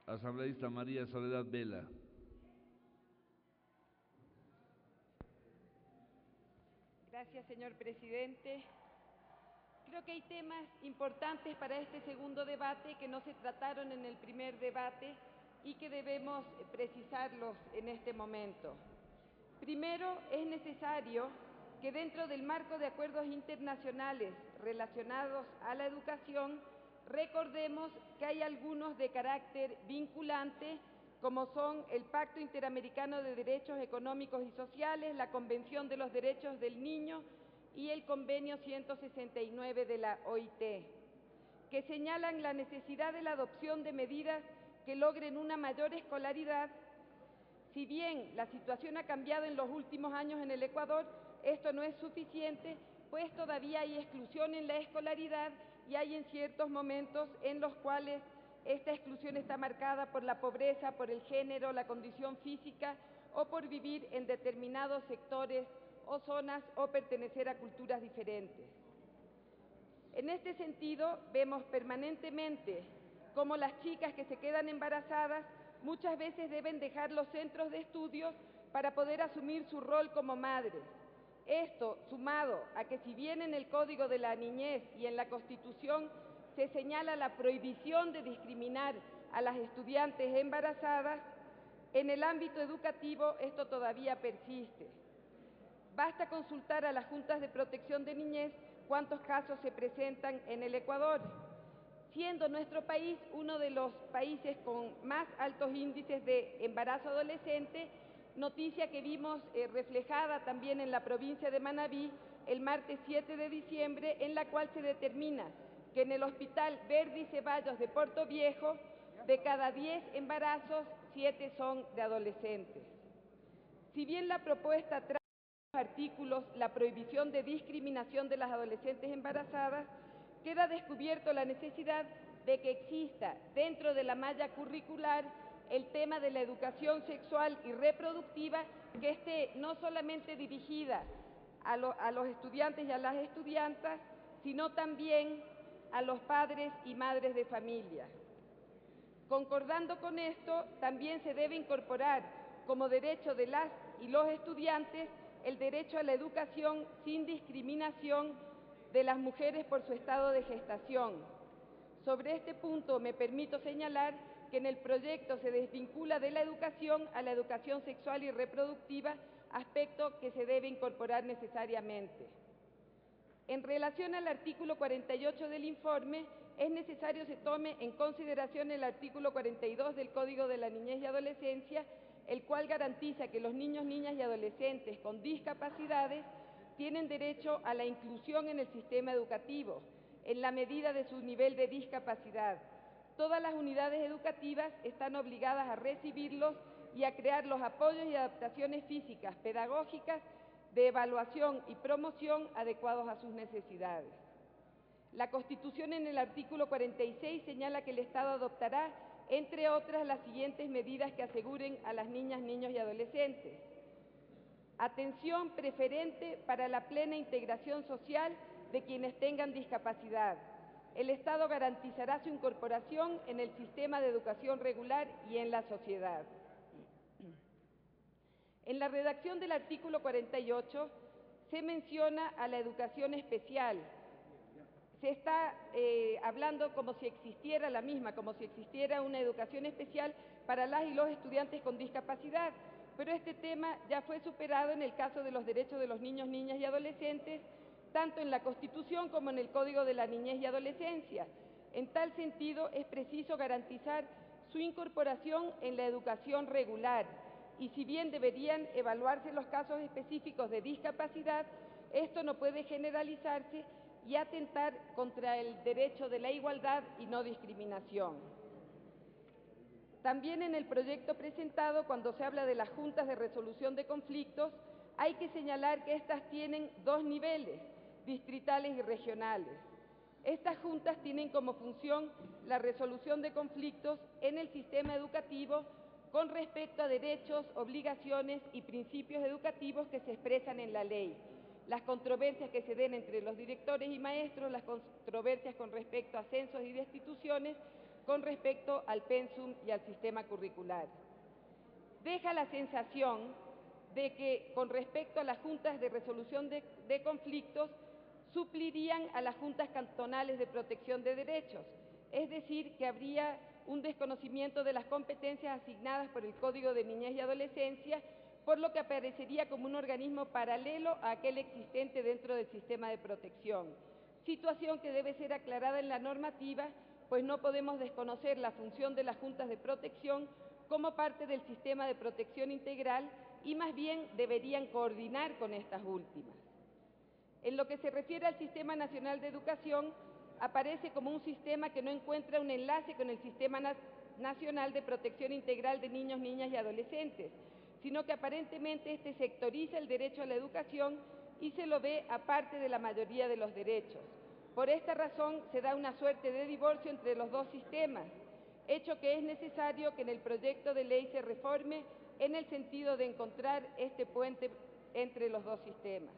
Asambleísta María Soledad Vela. Gracias, señor presidente. Creo que hay temas importantes para este segundo debate que no se trataron en el primer debate y que debemos precisarlos en este momento. Primero, es necesario que dentro del marco de acuerdos internacionales relacionados a la educación, recordemos que hay algunos de carácter vinculante, como son el Pacto Interamericano de Derechos Económicos y Sociales, la Convención de los Derechos del Niño y el Convenio 169 de la OIT, que señalan la necesidad de la adopción de medidas que logren una mayor escolaridad. Si bien la situación ha cambiado en los últimos años en el Ecuador, esto no es suficiente, pues todavía hay exclusión en la escolaridad y hay en ciertos momentos en los cuales esta exclusión está marcada por la pobreza, por el género, la condición física o por vivir en determinados sectores o zonas o pertenecer a culturas diferentes. En este sentido, vemos permanentemente cómo las chicas que se quedan embarazadas muchas veces deben dejar los centros de estudios para poder asumir su rol como madres. Esto, sumado a que si bien en el Código de la Niñez y en la Constitución se señala la prohibición de discriminar a las estudiantes embarazadas, en el ámbito educativo esto todavía persiste. Basta consultar a las juntas de protección de niñez cuántos casos se presentan en el Ecuador, siendo nuestro país uno de los países con más altos índices de embarazo adolescente, noticia que vimos reflejada también en la provincia de Manabí el martes 7 de diciembre, en la cual se determina que en el Hospital Verdi Ceballos de Puerto Viejo, de cada 10 embarazos, 7 son de adolescentes. Si bien la propuesta trae artículos la prohibición de discriminación de las adolescentes embarazadas, queda descubierto la necesidad de que exista dentro de la malla curricular el tema de la educación sexual y reproductiva, que esté no solamente dirigida a los estudiantes y a las estudiantas, sino también a los padres y madres de familia. Concordando con esto, también se debe incorporar como derecho de las y los estudiantes el derecho a la educación sin discriminación de las mujeres por su estado de gestación. Sobre este punto me permito señalar que en el proyecto se desvincula de la educación a la educación sexual y reproductiva, aspecto que se debe incorporar necesariamente. En relación al artículo 48 del informe, es necesario se tome en consideración el artículo 42 del Código de la Niñez y Adolescencia, el cual garantiza que los niños, niñas y adolescentes con discapacidades tienen derecho a la inclusión en el sistema educativo, en la medida de su nivel de discapacidad. Todas las unidades educativas están obligadas a recibirlos y a crear los apoyos y adaptaciones físicas, pedagógicas, de evaluación y promoción adecuados a sus necesidades. La Constitución en el artículo 46 señala que el Estado adoptará, entre otras, las siguientes medidas que aseguren a las niñas, niños y adolescentes. Atención preferente para la plena integración social de quienes tengan discapacidad. El Estado garantizará su incorporación en el sistema de educación regular y en la sociedad. En la redacción del artículo 48 se menciona a la educación especial. Se está hablando como si existiera la misma, como si existiera una educación especial para las y los estudiantes con discapacidad, pero este tema ya fue superado en el caso de los derechos de los niños, niñas y adolescentes, tanto en la Constitución como en el Código de la Niñez y Adolescencia. En tal sentido, es preciso garantizar su incorporación en la educación regular, y si bien deberían evaluarse los casos específicos de discapacidad, esto no puede generalizarse y atentar contra el derecho de la igualdad y no discriminación. También en el proyecto presentado, cuando se habla de las juntas de resolución de conflictos, hay que señalar que estas tienen dos niveles, distritales y regionales. Estas juntas tienen como función la resolución de conflictos en el sistema educativo con respecto a derechos, obligaciones y principios educativos que se expresan en la ley, las controversias que se den entre los directores y maestros, las controversias con respecto a ascensos y destituciones, con respecto al pensum y al sistema curricular. Deja la sensación de que con respecto a las juntas de resolución de conflictos suplirían a las juntas cantonales de protección de derechos, es decir, que habría un desconocimiento de las competencias asignadas por el Código de Niñez y Adolescencia, por lo que aparecería como un organismo paralelo a aquel existente dentro del sistema de protección, situación que debe ser aclarada en la normativa, pues no podemos desconocer la función de las juntas de protección como parte del sistema de protección integral y más bien deberían coordinar con estas últimas. En lo que se refiere al Sistema Nacional de Educación, aparece como un sistema que no encuentra un enlace con el Sistema Nacional de Protección Integral de Niños, Niñas y Adolescentes, sino que aparentemente este sectoriza el derecho a la educación y se lo ve aparte de la mayoría de los derechos. Por esta razón se da una suerte de divorcio entre los dos sistemas, hecho que es necesario que en el proyecto de ley se reforme en el sentido de encontrar este puente entre los dos sistemas.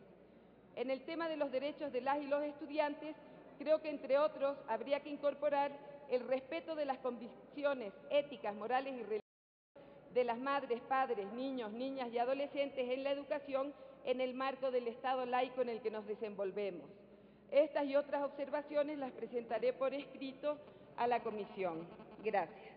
En el tema de los derechos de las y los estudiantes, creo que entre otros habría que incorporar el respeto de las convicciones éticas, morales y religiosas de las madres, padres, niños, niñas y adolescentes en la educación en el marco del Estado laico en el que nos desenvolvemos. Estas y otras observaciones las presentaré por escrito a la Comisión. Gracias.